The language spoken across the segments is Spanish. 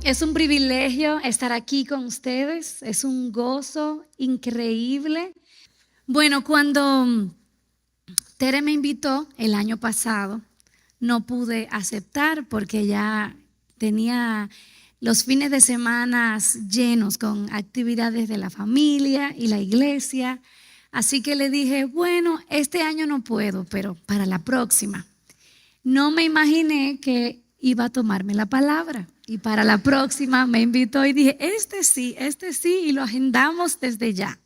Es un privilegio estar aquí con ustedes, es un gozo increíble. Bueno, cuando Tere me invitó el año pasado, no pude aceptar porque ya tenía los fines de semana llenos con actividades de la familia y la iglesia. Así que le dije, bueno, este año no puedo, pero para la próxima. No me imaginé que iba a tomarme la palabra y para la próxima me invitó y dije, este sí, y lo agendamos desde ya.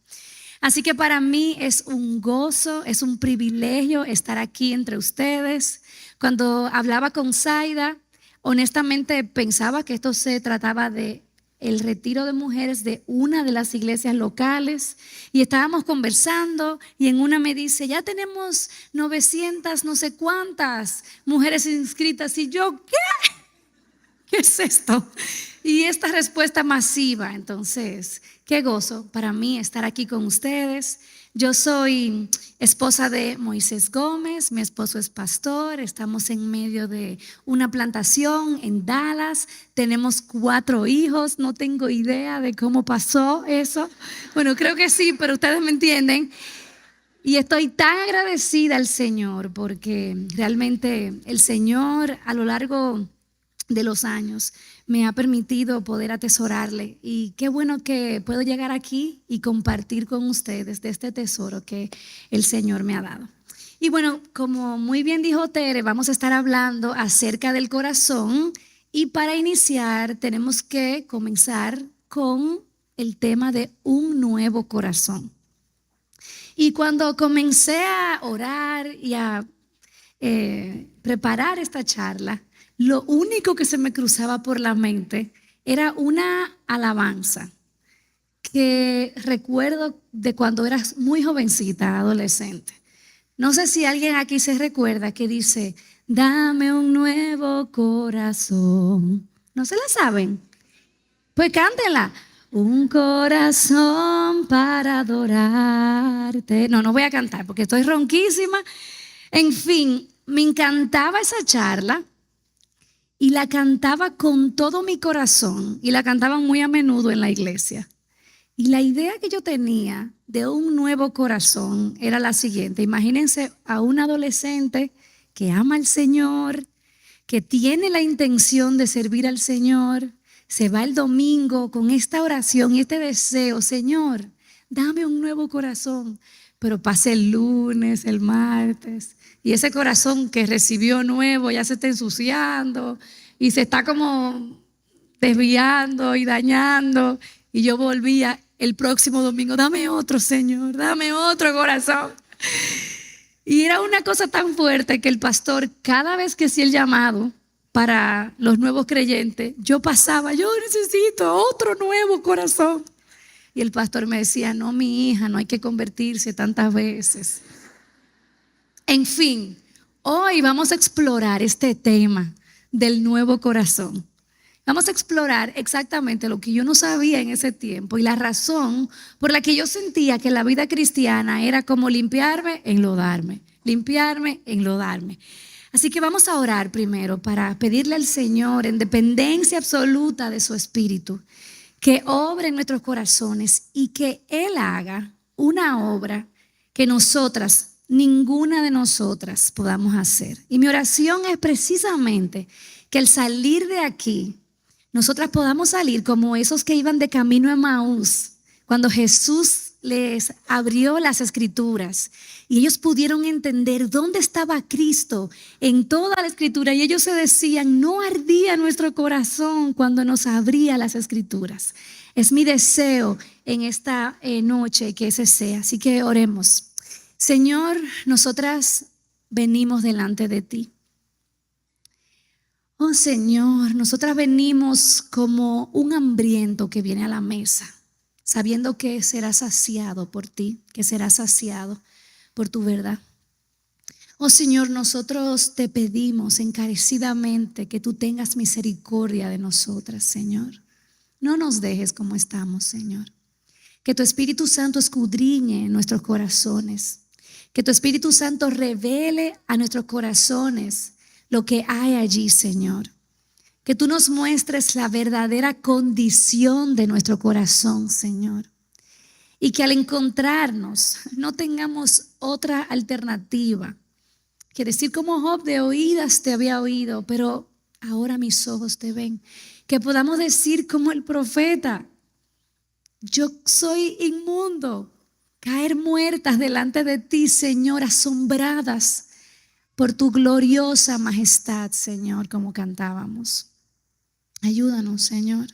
Así que para mí es un gozo, es un privilegio estar aquí entre ustedes. Cuando hablaba con Zaida, honestamente pensaba que esto se trataba de el retiro de mujeres de una de las iglesias locales y estábamos conversando y en una me dice, ya tenemos 900 no sé cuántas mujeres inscritas y yo, ¿qué? ¿Qué es esto? Y esta respuesta masiva, entonces, qué gozo para mí estar aquí con ustedes. Yo soy esposa de Moisés Gómez, mi esposo es pastor, estamos en medio de una plantación en Dallas, tenemos 4 hijos, no tengo idea de cómo pasó eso. Bueno, creo que sí, pero ustedes me entienden. Y estoy tan agradecida al Señor porque realmente el Señor a lo largo de los años me ha permitido poder atesorarle y qué bueno que puedo llegar aquí y compartir con ustedes de este tesoro que el Señor me ha dado. Y bueno, como muy bien dijo Tere, vamos a estar hablando acerca del corazón y para iniciar tenemos que comenzar con el tema de un nuevo corazón. Y cuando comencé a orar y a preparar esta charla, lo único que se me cruzaba por la mente era una alabanza que recuerdo de cuando era muy jovencita, adolescente. No sé si alguien aquí se recuerda que dice, dame un nuevo corazón. ¿No se la saben? Pues cántenla. Un corazón para adorarte. No voy a cantar porque estoy ronquísima. En fin, me encantaba esa charla y la cantaba con todo mi corazón y la cantaban muy a menudo en la iglesia. Y la idea que yo tenía de un nuevo corazón era la siguiente. Imagínense a un adolescente que ama al Señor, que tiene la intención de servir al Señor, se va el domingo con esta oración y este deseo, Señor, dame un nuevo corazón. Pero pasa el lunes, el martes, y ese corazón que recibió nuevo ya se está ensuciando y se está como desviando y dañando. Y yo volvía el próximo domingo, dame otro, Señor, dame otro corazón. Y era una cosa tan fuerte que el pastor, cada vez que hacía el llamado para los nuevos creyentes, yo pasaba, yo necesito otro nuevo corazón. Y el pastor me decía, no, mi hija, no hay que convertirse tantas veces. En fin, hoy vamos a explorar este tema del nuevo corazón. Vamos a explorar exactamente lo que yo no sabía en ese tiempo y la razón por la que yo sentía que la vida cristiana era como limpiarme, enlodarme, limpiarme, enlodarme. Así que vamos a orar primero para pedirle al Señor en dependencia absoluta de su Espíritu que obre en nuestros corazones y que Él haga una obra que nosotras, ninguna de nosotras podamos hacer. Y mi oración es precisamente que al salir de aquí, nosotras podamos salir como esos que iban de camino a Emaús, cuando Jesús les abrió las escrituras y ellos pudieron entender dónde estaba Cristo en toda la escritura y ellos se decían, no ardía nuestro corazón cuando nos abría las escrituras. Es mi deseo en esta noche que ese sea, así que oremos. Señor, nosotras venimos delante de ti. Oh Señor, nosotras venimos como un hambriento que viene a la mesa, sabiendo que será saciado por ti, que será saciado por tu verdad. Oh Señor, nosotros te pedimos encarecidamente que tú tengas misericordia de nosotras, Señor. No nos dejes como estamos, Señor. Que tu Espíritu Santo escudriñe nuestros corazones. Que tu Espíritu Santo revele a nuestros corazones lo que hay allí, Señor. Que tú nos muestres la verdadera condición de nuestro corazón, Señor. Y que al encontrarnos no tengamos otra alternativa que decir como Job: de oídas te había oído, pero ahora mis ojos te ven. Que podamos decir como el profeta: yo soy inmundo, caer muertas delante de ti, Señor, asombradas por tu gloriosa majestad, Señor, como cantábamos. Ayúdanos, Señor.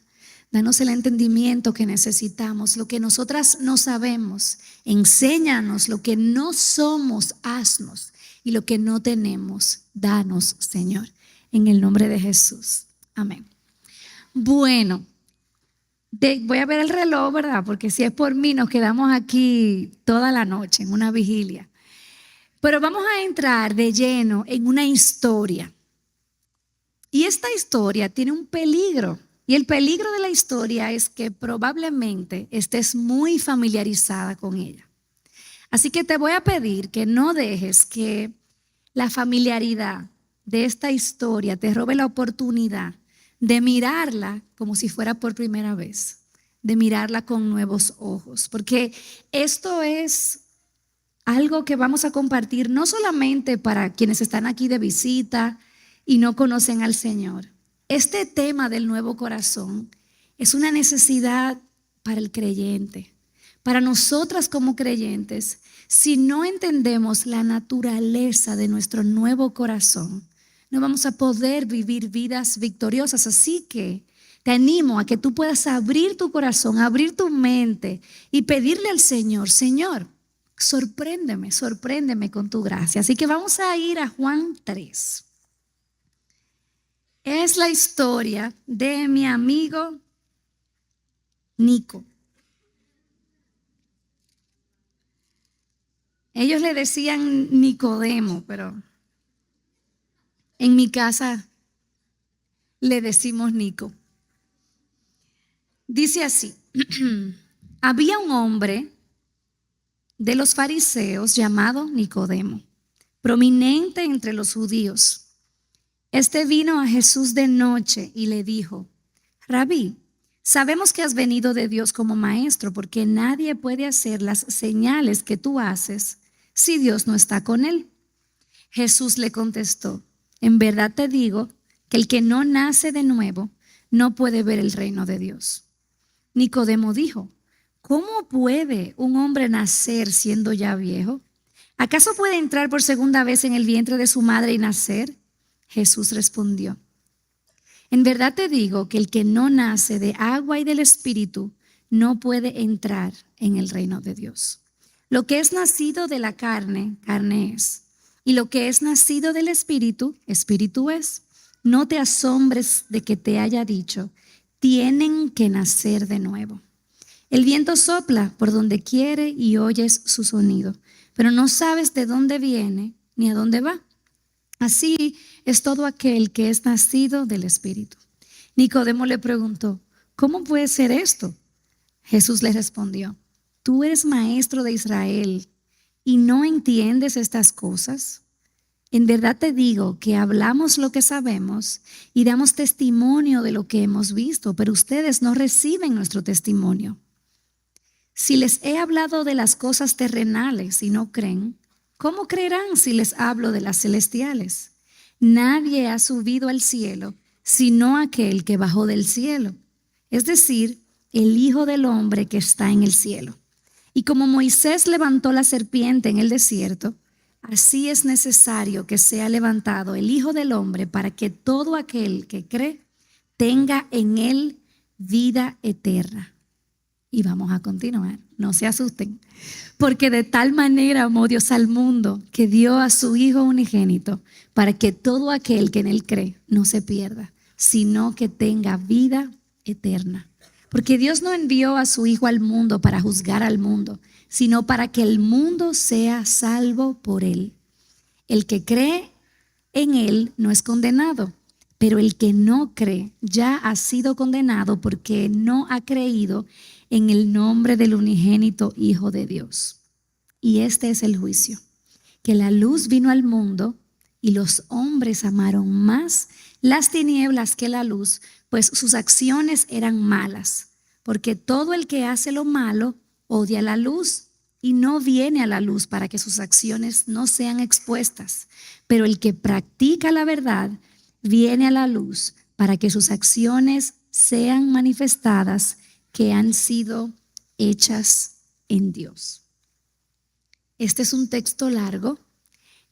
Danos el entendimiento que necesitamos, lo que nosotras no sabemos. Enséñanos lo que no somos, haznos. Y lo que no tenemos, danos, Señor. En el nombre de Jesús. Amén. Bueno, voy a ver el reloj, ¿verdad? Porque si es por mí, nos quedamos aquí toda la noche en una vigilia. Pero vamos a entrar de lleno en una historia. Y esta historia tiene un peligro. Y el peligro de la historia es que probablemente estés muy familiarizada con ella. Así que te voy a pedir que no dejes que la familiaridad de esta historia te robe la oportunidad de mirarla como si fuera por primera vez, de mirarla con nuevos ojos, porque esto es algo que vamos a compartir no solamente para quienes están aquí de visita y no conocen al Señor. Este tema del nuevo corazón es una necesidad para el creyente, para nosotras como creyentes. Si no entendemos la naturaleza de nuestro nuevo corazón, no vamos a poder vivir vidas victoriosas. Así que te animo a que tú puedas abrir tu corazón, abrir tu mente y pedirle al Señor: Señor, sorpréndeme con tu gracia. Así que vamos a ir a Juan 3. Es la historia de mi amigo Nico. Ellos le decían Nicodemo, pero en mi casa le decimos Nico. Dice así: había un hombre de los fariseos llamado Nicodemo, prominente entre los judíos. Este vino a Jesús de noche y le dijo: Rabí, sabemos que has venido de Dios como maestro, porque nadie puede hacer las señales que tú haces si Dios no está con él. Jesús le contestó: en verdad te digo que el que no nace de nuevo no puede ver el reino de Dios. Nicodemo dijo: ¿cómo puede un hombre nacer siendo ya viejo? ¿Acaso puede entrar por segunda vez en el vientre de su madre y nacer? Jesús respondió: en verdad te digo que el que no nace de agua y del Espíritu no puede entrar en el reino de Dios. Lo que es nacido de la carne, carne es. Y lo que es nacido del Espíritu, Espíritu es. No te asombres de que te haya dicho: tienen que nacer de nuevo. El viento sopla por donde quiere y oyes su sonido, pero no sabes de dónde viene ni a dónde va. Así es todo aquel que es nacido del Espíritu. Nicodemo le preguntó: ¿cómo puede ser esto? Jesús le respondió: tú eres maestro de Israel y no entiendes estas cosas. En verdad te digo que hablamos lo que sabemos y damos testimonio de lo que hemos visto, pero ustedes no reciben nuestro testimonio. Si les he hablado de las cosas terrenales y no creen, ¿cómo creerán si les hablo de las celestiales? Nadie ha subido al cielo sino aquel que bajó del cielo, es decir, el Hijo del Hombre que está en el cielo. Y como Moisés levantó la serpiente en el desierto, así es necesario que sea levantado el Hijo del Hombre para que todo aquel que cree tenga en él vida eterna. Y vamos a continuar, no se asusten, porque de tal manera amó Dios al mundo que dio a su Hijo unigénito para que todo aquel que en él cree no se pierda, sino que tenga vida eterna. Porque Dios no envió a su Hijo al mundo para juzgar al mundo, sino para que el mundo sea salvo por él. El que cree en él no es condenado, pero el que no cree ya ha sido condenado porque no ha creído en el nombre del unigénito Hijo de Dios. Y este es el juicio, que la luz vino al mundo y los hombres amaron más las tinieblas que la luz, pues sus acciones eran malas, porque todo el que hace lo malo odia la luz y no viene a la luz para que sus acciones no sean expuestas. Pero el que practica la verdad viene a la luz para que sus acciones sean manifestadas, que han sido hechas en Dios. Este es un texto largo.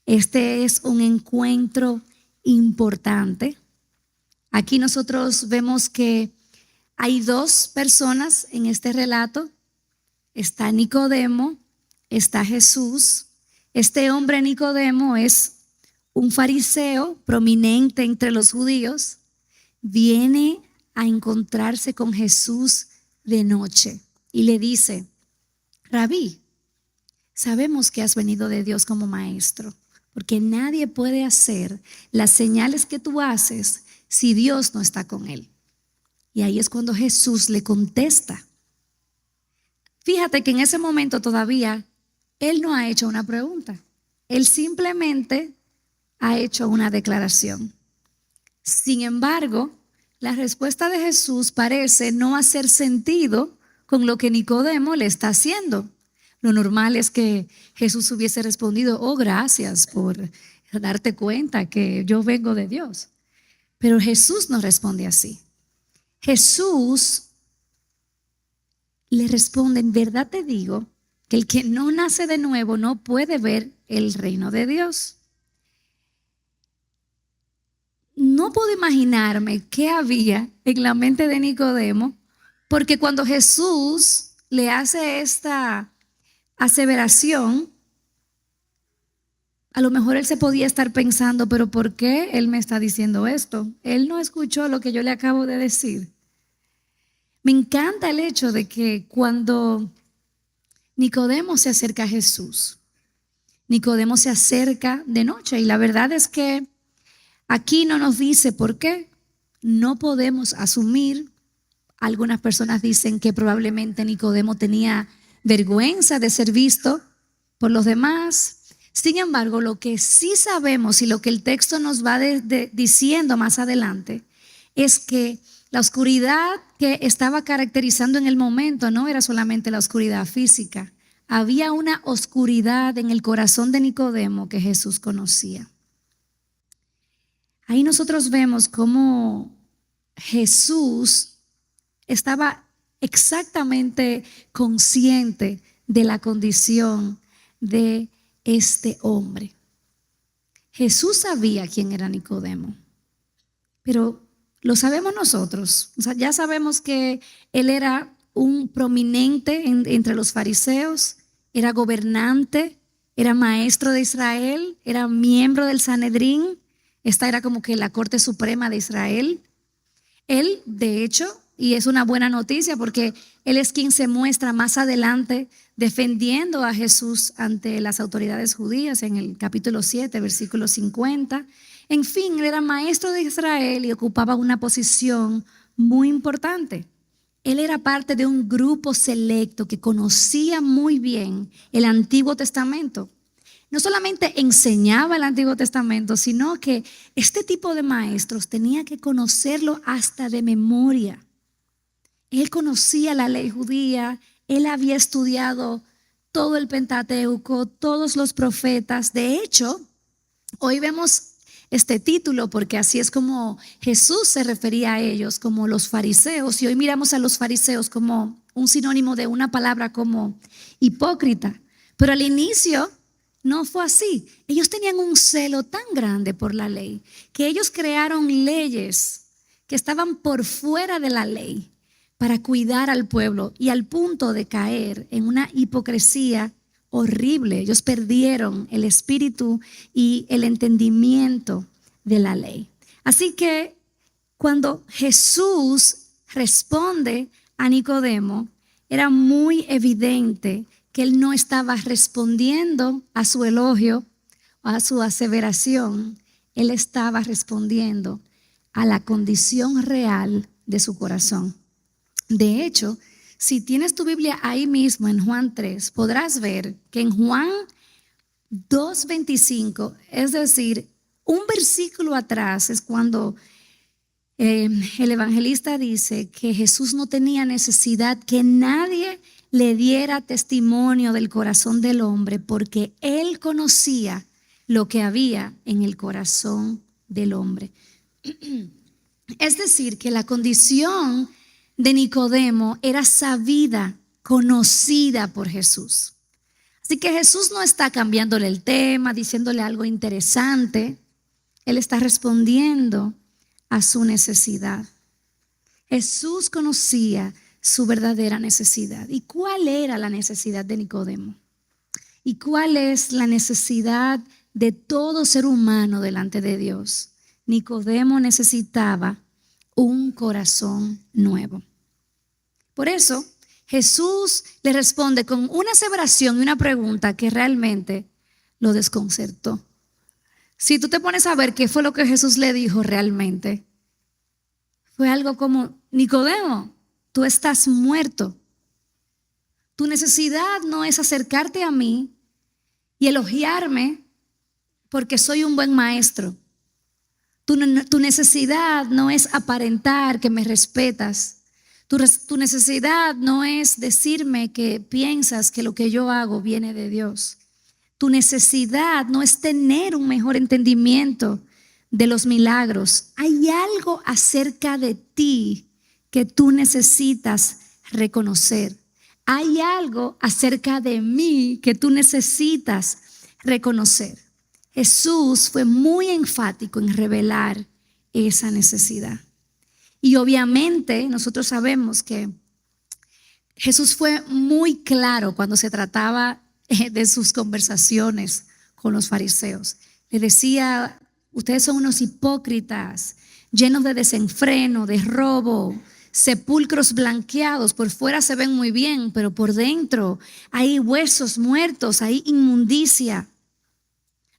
Este es un encuentro importante. Aquí nosotros vemos que hay dos personas en este relato. Está Nicodemo, está Jesús. Este hombre Nicodemo es un fariseo prominente entre los judíos. Viene a encontrarse con Jesús de noche y le dice: Rabí, sabemos que has venido de Dios como maestro, porque nadie puede hacer las señales que tú haces si Dios no está con él. Y ahí es cuando Jesús le contesta. Fíjate que en ese momento todavía él no ha hecho una pregunta. Él simplemente ha hecho una declaración. Sin embargo, la respuesta de Jesús parece no hacer sentido con lo que Nicodemo le está haciendo. Lo normal es que Jesús hubiese respondido: oh, gracias por darte cuenta que yo vengo de Dios. Pero Jesús no responde así. Jesús le responde: en verdad te digo que el que no nace de nuevo no puede ver el reino de Dios. No puedo imaginarme qué había en la mente de Nicodemo, porque cuando Jesús le hace esta aseveración, a lo mejor él se podía estar pensando: pero ¿por qué él me está diciendo esto? Él no escuchó lo que yo le acabo de decir. Me encanta el hecho de que cuando Nicodemo se acerca a Jesús, Nicodemo se acerca de noche, y la verdad es que aquí no nos dice por qué. No podemos asumir. Algunas personas dicen que probablemente Nicodemo tenía vergüenza de ser visto por los demás. Sin embargo, lo que sí sabemos y lo que el texto nos va diciendo más adelante es que la oscuridad que estaba caracterizando en el momento no era solamente la oscuridad física. Había una oscuridad en el corazón de Nicodemo que Jesús conocía. Ahí nosotros vemos cómo Jesús estaba exactamente consciente de la condición de este hombre. Jesús sabía quién era Nicodemo, pero lo sabemos nosotros. O sea, ya sabemos que él era un prominente entre los fariseos, era gobernante, era maestro de Israel, era miembro del Sanedrín. Esta era como que la Corte Suprema de Israel. Él, de hecho, y es una buena noticia porque él es quien se muestra más adelante defendiendo a Jesús ante las autoridades judías en el capítulo 7, versículo 50. En fin, él era maestro de Israel y ocupaba una posición muy importante. Él era parte de un grupo selecto que conocía muy bien el Antiguo Testamento. No solamente enseñaba el Antiguo Testamento, sino que este tipo de maestros tenía que conocerlo hasta de memoria. Él conocía la ley judía, él había estudiado todo el Pentateuco, todos los profetas. De hecho, hoy vemos este título porque así es como Jesús se refería a ellos, como los fariseos. Y hoy miramos a los fariseos como un sinónimo de una palabra como hipócrita. Pero al inicio no fue así. Ellos tenían un celo tan grande por la ley que ellos crearon leyes que estaban por fuera de la ley para cuidar al pueblo, y al punto de caer en una hipocresía horrible. Ellos perdieron el espíritu y el entendimiento de la ley. Así que cuando Jesús responde a Nicodemo, era muy evidente que él no estaba respondiendo a su elogio, a su aseveración. Él estaba respondiendo a la condición real de su corazón. De hecho, si tienes tu Biblia ahí mismo en Juan 3, podrás ver que en Juan 2:25, es decir, un versículo atrás, es cuando El evangelista dice que Jesús no tenía necesidad que nadie le diera testimonio del corazón del hombre porque él conocía lo que había en el corazón del hombre. Es decir, que la condición de Nicodemo era sabida, conocida por Jesús. Así que Jesús no está cambiándole el tema, diciéndole algo interesante. Él está respondiendo a su necesidad. Jesús conocía su verdadera necesidad. ¿Y cuál era la necesidad de Nicodemo? ¿Y cuál es la necesidad de todo ser humano delante de Dios? Nicodemo necesitaba un corazón nuevo. Por eso Jesús le responde con una aseveración y una pregunta que realmente lo desconcertó. Si tú te pones a ver qué fue lo que Jesús le dijo realmente, fue algo como: Nicodemo, tú estás muerto. Tu necesidad no es acercarte a mí y elogiarme porque soy un buen maestro. Tu necesidad no es aparentar que me respetas. Tu necesidad no es decirme que piensas que lo que yo hago viene de Dios. Tu necesidad no es tener un mejor entendimiento de los milagros. Hay algo acerca de ti que tú necesitas reconocer. Hay algo acerca de mí que tú necesitas reconocer. Jesús fue muy enfático en revelar esa necesidad. Y obviamente nosotros sabemos que Jesús fue muy claro cuando se trataba de sus conversaciones con los fariseos. Le decía: ustedes son unos hipócritas, llenos de desenfreno, de robo, sepulcros blanqueados. Por fuera se ven muy bien, pero por dentro hay huesos muertos, hay inmundicia.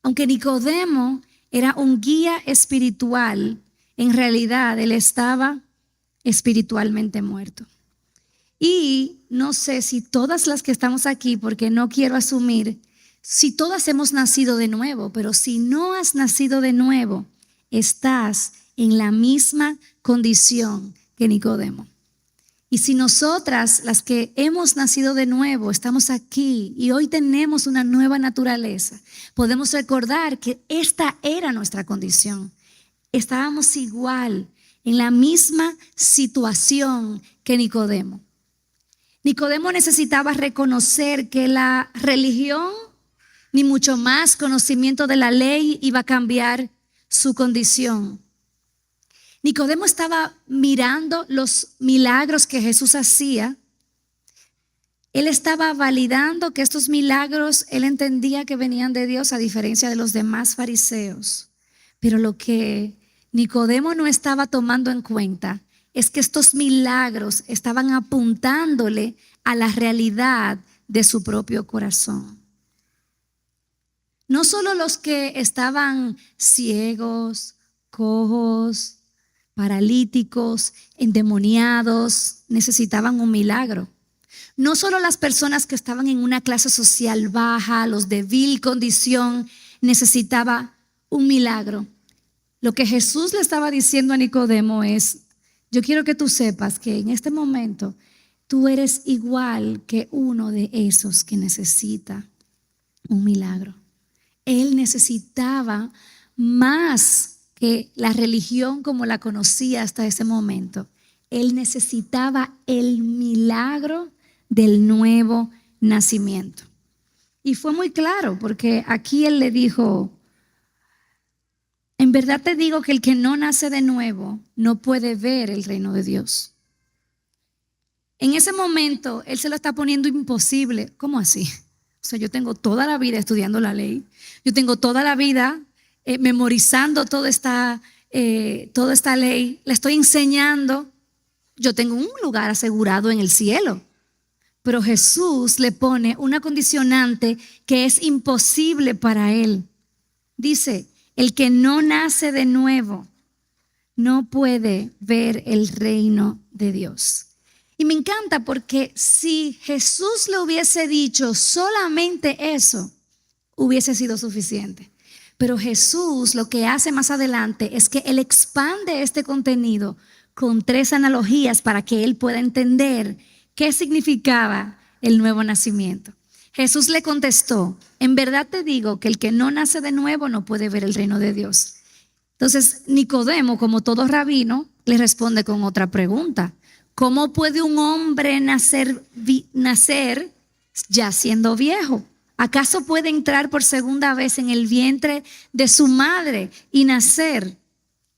Aunque Nicodemo era un guía espiritual, en realidad él estaba espiritualmente muerto. Y no sé si todas las que estamos aquí, porque no quiero asumir, si todas hemos nacido de nuevo, pero si no has nacido de nuevo, estás en la misma condición que Nicodemo. Y si nosotras, las que hemos nacido de nuevo, estamos aquí y hoy tenemos una nueva naturaleza, podemos recordar que esta era nuestra condición. Estábamos igual, en la misma situación que Nicodemo. Nicodemo necesitaba reconocer que la religión, ni mucho más conocimiento de la ley, iba a cambiar su condición. Nicodemo estaba mirando los milagros que Jesús hacía. Él estaba validando que estos milagros, él entendía que venían de Dios, a diferencia de los demás fariseos. Pero lo que Nicodemo no estaba tomando en cuenta es que estos milagros estaban apuntándole a la realidad de su propio corazón. No solo los que estaban ciegos, cojos, paralíticos, endemoniados, necesitaban un milagro. No solo las personas que estaban en una clase social baja, los de vil condición, necesitaban un milagro. Lo que Jesús le estaba diciendo a Nicodemo es: yo quiero que tú sepas que en este momento tú eres igual que uno de esos que necesita un milagro. Él necesitaba más que la religión como la conocía hasta ese momento. Él necesitaba el milagro del nuevo nacimiento. Y fue muy claro, porque aquí él le dijo: en verdad te digo que el que no nace de nuevo no puede ver el reino de Dios. En ese momento él se lo está poniendo imposible. ¿Cómo así? O sea, yo tengo toda la vida estudiando la ley. Yo tengo toda la vida memorizando toda esta ley. La estoy enseñando. Yo tengo un lugar asegurado en el cielo. Pero Jesús le pone una condicionante que es imposible para él. Dice: el que no nace de nuevo no puede ver el reino de Dios. Y me encanta porque si Jesús le hubiese dicho solamente eso, hubiese sido suficiente. Pero Jesús lo que hace más adelante es que Él expande este contenido con 3 analogías para que Él pueda entender qué significaba el nuevo nacimiento. Jesús le contestó: en verdad te digo que el que no nace de nuevo no puede ver el reino de Dios. Entonces Nicodemo, como todo rabino, le responde con otra pregunta: ¿cómo puede un hombre nacer ya siendo viejo? ¿Acaso puede entrar por segunda vez en el vientre de su madre y nacer?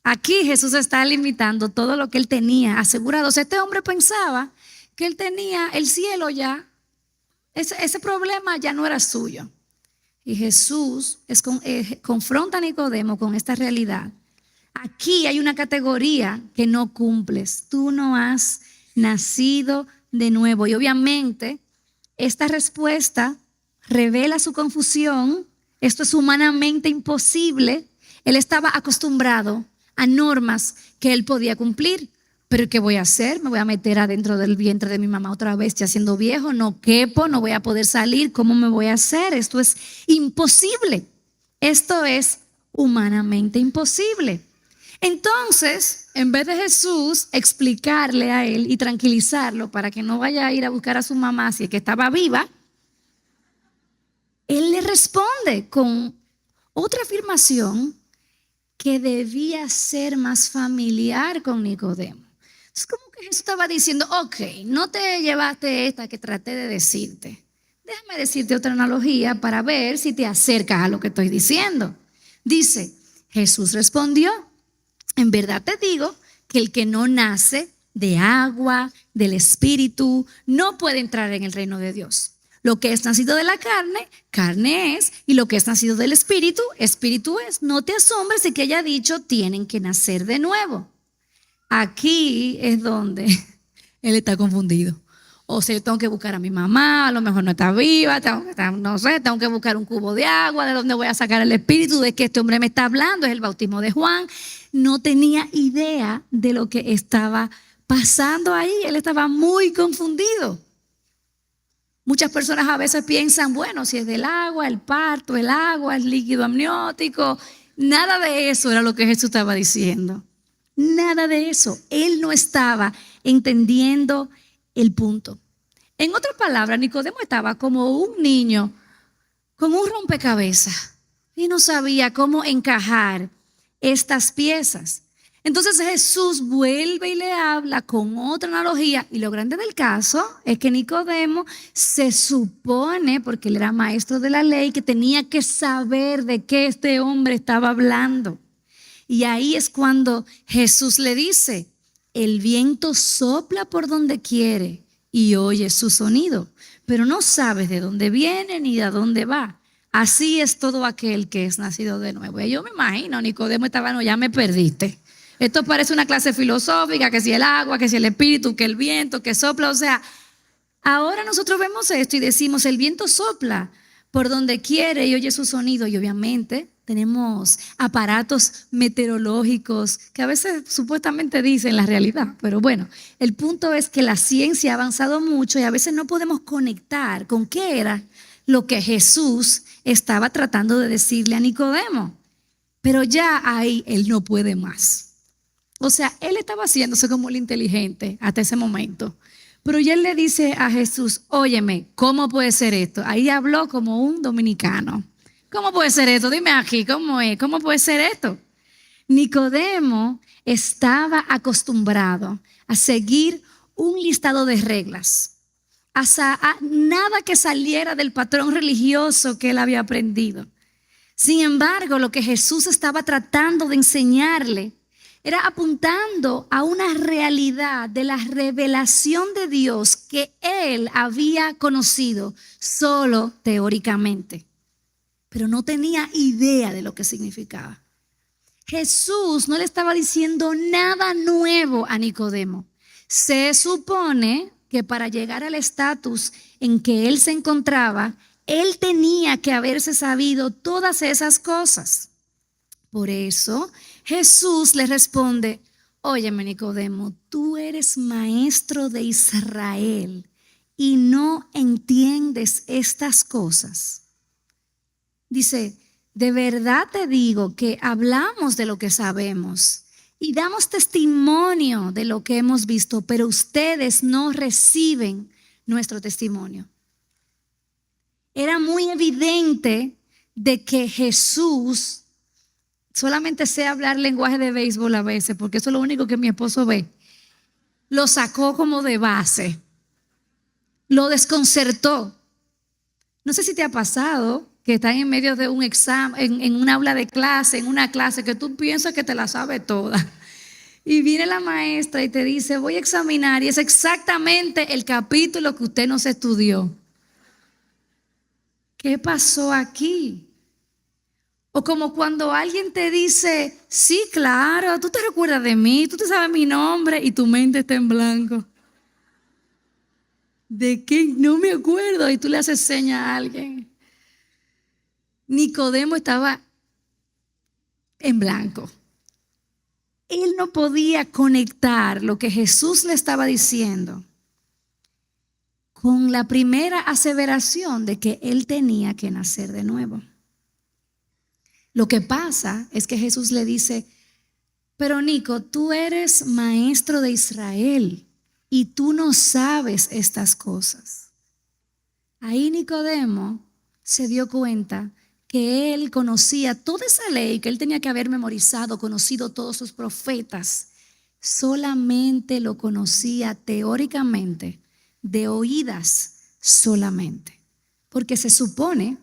Aquí Jesús está limitando todo lo que él tenía asegurado. O sea, este hombre pensaba que él tenía el cielo ya. Ese problema ya no era suyo. Y Jesús confronta a Nicodemo con esta realidad. Aquí hay una categoría que no cumples. Tú no has nacido de nuevo. Y obviamente esta respuesta revela su confusión. Esto es humanamente imposible. Él estaba acostumbrado a normas que él podía cumplir. Pero ¿qué voy a hacer? Me voy a meter adentro del vientre de mi mamá otra vez, ya siendo viejo, no quepo, no voy a poder salir. ¿Cómo me voy a hacer? Esto es imposible. Esto es humanamente imposible. Entonces, en vez de Jesús explicarle a él y tranquilizarlo para que no vaya a ir a buscar a su mamá si es que estaba viva, él le responde con otra afirmación que debía ser más familiar con Nicodemo. Es como que Jesús estaba diciendo: ok, no te llevaste esta que traté de decirte. Déjame decirte otra analogía para ver si te acercas a lo que estoy diciendo. Dice: Jesús respondió: en verdad te digo que el que no nace de agua, del Espíritu, no puede entrar en el reino de Dios. Lo que es nacido de la carne, carne es, y lo que es nacido del Espíritu, Espíritu es. No te asombres de que haya dicho: tienen que nacer de nuevo. Aquí es donde él está confundido. O sea, yo tengo que buscar a mi mamá, a lo mejor no está viva, tengo que buscar un cubo de agua, ¿de dónde voy a sacar el Espíritu? ¿De qué este hombre me está hablando? Es el bautismo de Juan. No tenía idea de lo que estaba pasando ahí. Él estaba muy confundido. Muchas personas a veces piensan: bueno, si es del agua, el parto, el agua, el líquido amniótico. Nada de eso era lo que Jesús estaba diciendo. Nada de eso. Él no estaba entendiendo el punto. En otras palabras, Nicodemo estaba como un niño con un rompecabezas y no sabía cómo encajar estas piezas. Entonces Jesús vuelve y le habla con otra analogía, y lo grande del caso es que Nicodemo se supone, porque él era maestro de la ley, que tenía que saber de qué este hombre estaba hablando. Y ahí es cuando Jesús le dice: el viento sopla por donde quiere y oyes su sonido, pero no sabes de dónde viene ni de dónde va. Así es todo aquel que es nacido de nuevo. Y yo me imagino, Nicodemo estaba: no, ya me perdiste. Esto parece una clase filosófica, que si el agua, que si el espíritu, que el viento, que sopla. O sea, ahora nosotros vemos esto y decimos: el viento sopla por donde quiere y oye su sonido. Y obviamente tenemos aparatos meteorológicos que a veces supuestamente dicen la realidad. Pero bueno, el punto es que la ciencia ha avanzado mucho y a veces no podemos conectar con qué era lo que Jesús estaba tratando de decirle a Nicodemo. Pero ya ahí él no puede más. O sea, él estaba haciéndose como el inteligente hasta ese momento. Pero ya él le dice a Jesús: óyeme, ¿cómo puede ser esto? Ahí habló como un dominicano. ¿Cómo puede ser esto? Dime aquí, ¿cómo es? ¿Cómo puede ser esto? Nicodemo estaba acostumbrado a seguir un listado de reglas, a nada que saliera del patrón religioso que él había aprendido. Sin embargo, lo que Jesús estaba tratando de enseñarle era apuntando a una realidad de la revelación de Dios que él había conocido solo teóricamente, pero no tenía idea de lo que significaba. Jesús no le estaba diciendo nada nuevo a Nicodemo. Se supone que para llegar al estatus en que él se encontraba, él tenía que haberse sabido todas esas cosas. Por eso Jesús le responde: óyeme, Nicodemo, tú eres maestro de Israel y no entiendes estas cosas. Dice: de verdad te digo que hablamos de lo que sabemos y damos testimonio de lo que hemos visto, pero ustedes no reciben nuestro testimonio. Era muy evidente de que Jesús, solamente sé hablar lenguaje de béisbol a veces, porque eso es lo único que mi esposo ve, lo sacó como de base, lo desconcertó. No sé si te ha pasado que estás en medio de un examen, en un aula de clase, en una clase que tú piensas que te la sabes toda. Y viene la maestra y te dice, voy a examinar, y es exactamente el capítulo que usted no se estudió. ¿Qué pasó aquí? O como cuando alguien te dice, sí, claro, tú te recuerdas de mí, tú te sabes mi nombre y tu mente está en blanco. ¿De qué? No me acuerdo. Y tú le haces seña a alguien. Nicodemo estaba en blanco. Él no podía conectar lo que Jesús le estaba diciendo con la primera aseveración de que él tenía que nacer de nuevo. Lo que pasa es que Jesús le dice, pero Nico, tú eres maestro de Israel y tú no sabes estas cosas. Ahí Nicodemo se dio cuenta que él conocía toda esa ley, que él tenía que haber memorizado, conocido todos sus profetas. Solamente lo conocía teóricamente, de oídas solamente. Porque se supone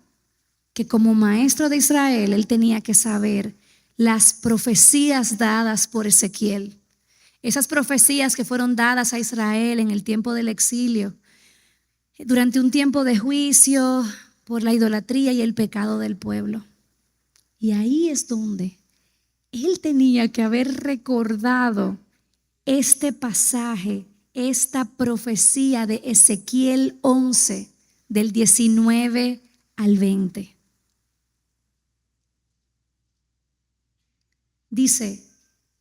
que como maestro de Israel, él tenía que saber las profecías dadas por Ezequiel. Esas profecías que fueron dadas a Israel en el tiempo del exilio, durante un tiempo de juicio por la idolatría y el pecado del pueblo. Y ahí es donde él tenía que haber recordado este pasaje, esta profecía de Ezequiel 11, del 19 al 20. Dice,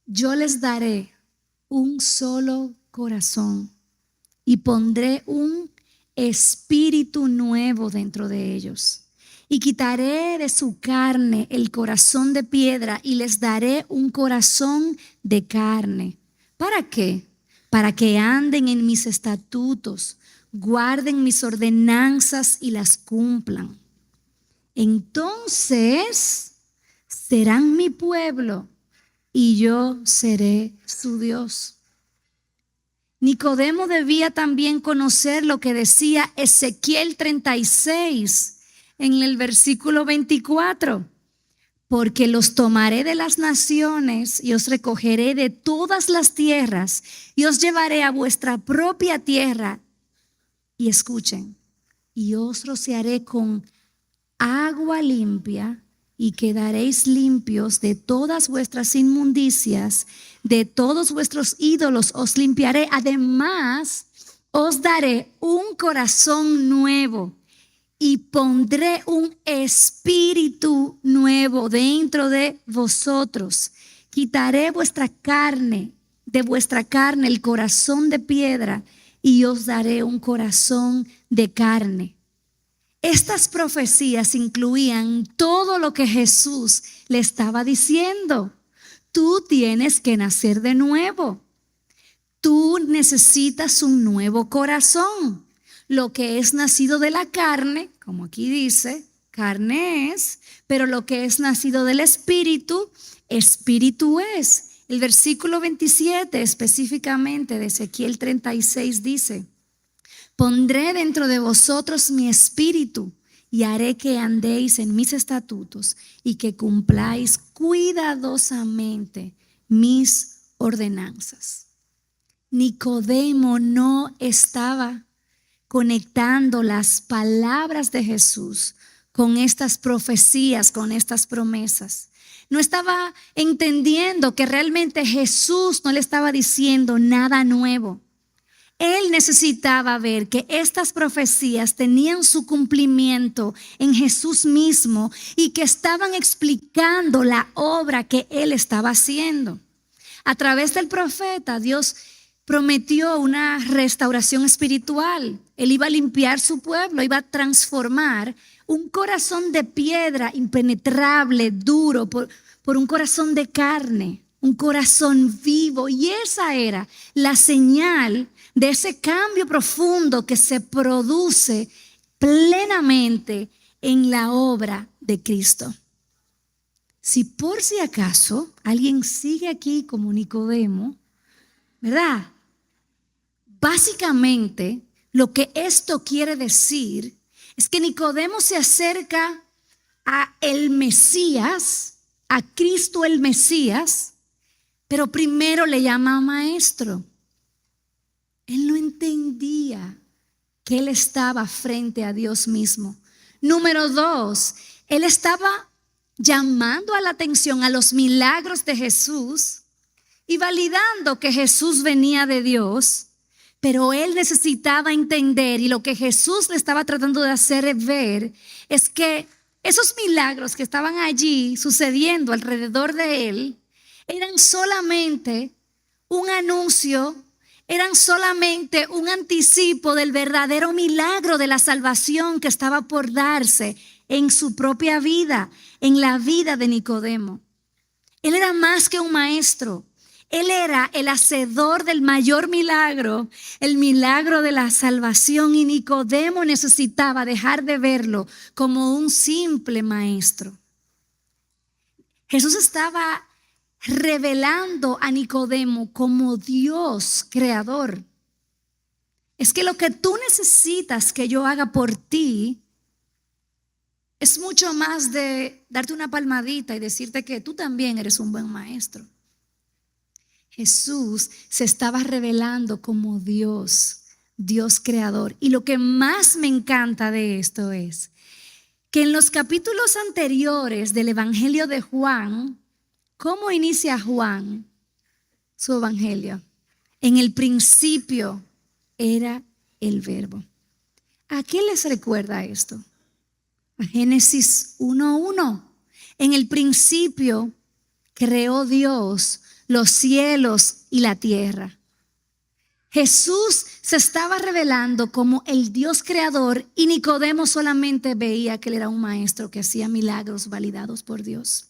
yo les daré un solo corazón y pondré un espíritu nuevo dentro de ellos. Y quitaré de su carne el corazón de piedra y les daré un corazón de carne. ¿Para qué? Para que anden en mis estatutos, guarden mis ordenanzas y las cumplan. Entonces serán mi pueblo y yo seré su Dios. Nicodemo debía también conocer lo que decía Ezequiel 36 en el versículo 24. Porque los tomaré de las naciones y os recogeré de todas las tierras y os llevaré a vuestra propia tierra. Y escuchen, y os rociaré con agua limpia y quedaréis limpios de todas vuestras inmundicias, de todos vuestros ídolos os limpiaré. Además, os daré un corazón nuevo y pondré un espíritu nuevo dentro de vosotros. Quitaré de vuestra carne el corazón de piedra y os daré un corazón de carne. Estas profecías incluían todo lo que Jesús le estaba diciendo. Tú tienes que nacer de nuevo. Tú necesitas un nuevo corazón. Lo que es nacido de la carne, como aquí dice, carne es, pero lo que es nacido del espíritu, espíritu es. El versículo 27 específicamente de Ezequiel 36 dice, pondré dentro de vosotros mi espíritu y haré que andéis en mis estatutos y que cumpláis cuidadosamente mis ordenanzas. Nicodemo no estaba conectando las palabras de Jesús con estas profecías, con estas promesas. No estaba entendiendo que realmente Jesús no le estaba diciendo nada nuevo. Él necesitaba ver que estas profecías tenían su cumplimiento en Jesús mismo y que estaban explicando la obra que Él estaba haciendo. A través del profeta, Dios prometió una restauración espiritual. Él iba a limpiar su pueblo, iba a transformar un corazón de piedra impenetrable, duro, por un corazón de carne, un corazón vivo. Y esa era la señal de ese cambio profundo que se produce plenamente en la obra de Cristo. Si por si acaso alguien sigue aquí como Nicodemo, ¿verdad? Básicamente, lo que esto quiere decir es que Nicodemo se acerca a el Mesías, a Cristo el Mesías, pero primero le llama maestro. Él no entendía que él estaba frente a Dios mismo. Número 2, él estaba llamando a la atención a los milagros de Jesús y validando que Jesús venía de Dios, pero él necesitaba entender, y lo que Jesús le estaba tratando de hacer ver es que esos milagros que estaban allí sucediendo alrededor de él eran solamente un anuncio, eran solamente un anticipo del verdadero milagro de la salvación que estaba por darse en su propia vida, en la vida de Nicodemo. Él era más que un maestro. Él era el hacedor del mayor milagro, el milagro de la salvación, y Nicodemo necesitaba dejar de verlo como un simple maestro. Jesús estaba revelando a Nicodemo como Dios creador. Es que lo que tú necesitas que yo haga por ti es mucho más de darte una palmadita y decirte que tú también eres un buen maestro. Jesús se estaba revelando como Dios, Dios creador. Y lo que más me encanta de esto es que en los capítulos anteriores del Evangelio de Juan, ¿cómo inicia Juan su evangelio? En el principio era el Verbo. ¿A qué les recuerda esto? A Génesis 1:1. En el principio creó Dios los cielos y la tierra. Jesús se estaba revelando como el Dios creador, y Nicodemo solamente veía que él era un maestro que hacía milagros validados por Dios.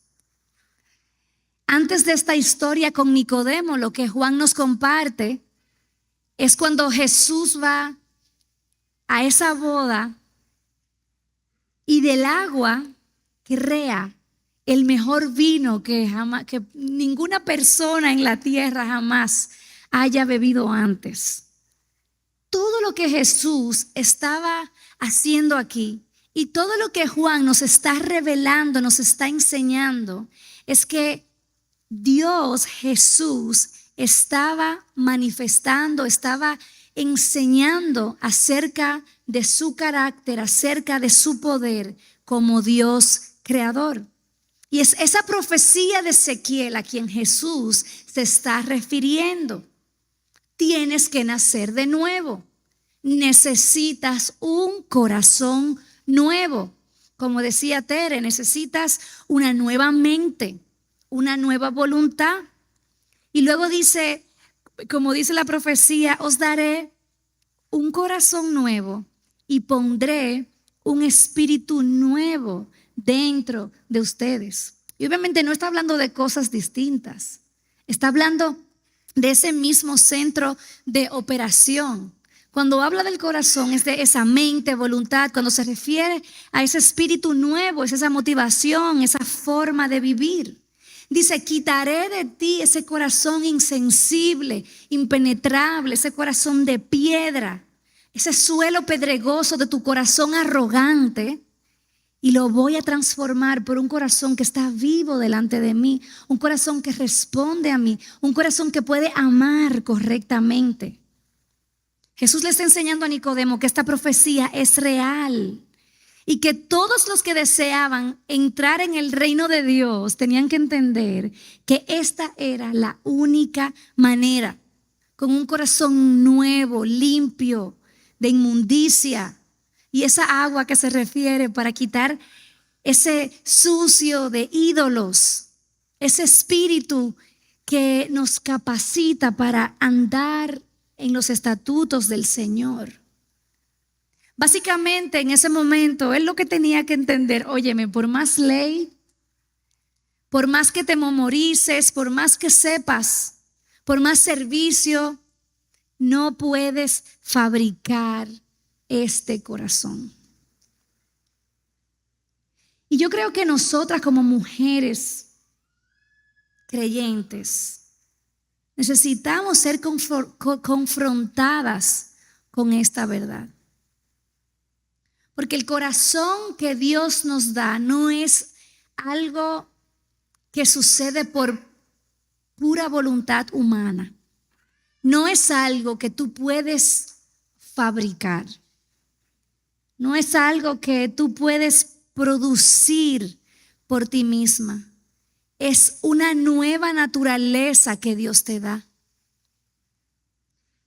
Antes de esta historia con Nicodemo, lo que Juan nos comparte es cuando Jesús va a esa boda y del agua crea el mejor vino que ninguna persona en la tierra jamás haya bebido antes. Todo lo que Jesús estaba haciendo aquí y todo lo que Juan nos está revelando, nos está enseñando, es que Dios, Jesús, estaba manifestando, estaba enseñando acerca de su carácter, acerca de su poder como Dios creador. Y es esa profecía de Ezequiel a quien Jesús se está refiriendo. Tienes que nacer de nuevo. Necesitas un corazón nuevo. Como decía Tere, necesitas una nueva mente, una nueva voluntad. Y luego dice, como dice la profecía, os daré un corazón nuevo y pondré un espíritu nuevo dentro de ustedes. Y obviamente no está hablando de cosas distintas. Está hablando de ese mismo centro de operación. Cuando habla del corazón es de esa mente, voluntad. Cuando se refiere a ese espíritu nuevo, es esa motivación, esa forma de vivir. Dice, quitaré de ti ese corazón insensible, impenetrable, ese corazón de piedra, ese suelo pedregoso de tu corazón arrogante, y lo voy a transformar por un corazón que está vivo delante de mí, un corazón que responde a mí, un corazón que puede amar correctamente. Jesús le está enseñando a Nicodemo que esta profecía es real y que todos los que deseaban entrar en el reino de Dios tenían que entender que esta era la única manera, con un corazón nuevo, limpio, de inmundicia. Y esa agua que se refiere para quitar ese sucio de ídolos, ese espíritu que nos capacita para andar en los estatutos del Señor. Básicamente, en ese momento, él lo que tenía que entender, óyeme, por más ley, por más que te memorices, por más que sepas, por más servicio, no puedes fabricar este corazón. Y yo creo que nosotras como mujeres creyentes necesitamos ser confrontadas con esta verdad. Porque el corazón que Dios nos da no es algo que sucede por pura voluntad humana. No es algo que tú puedes fabricar. No es algo que tú puedes producir por ti misma. Es una nueva naturaleza que Dios te da.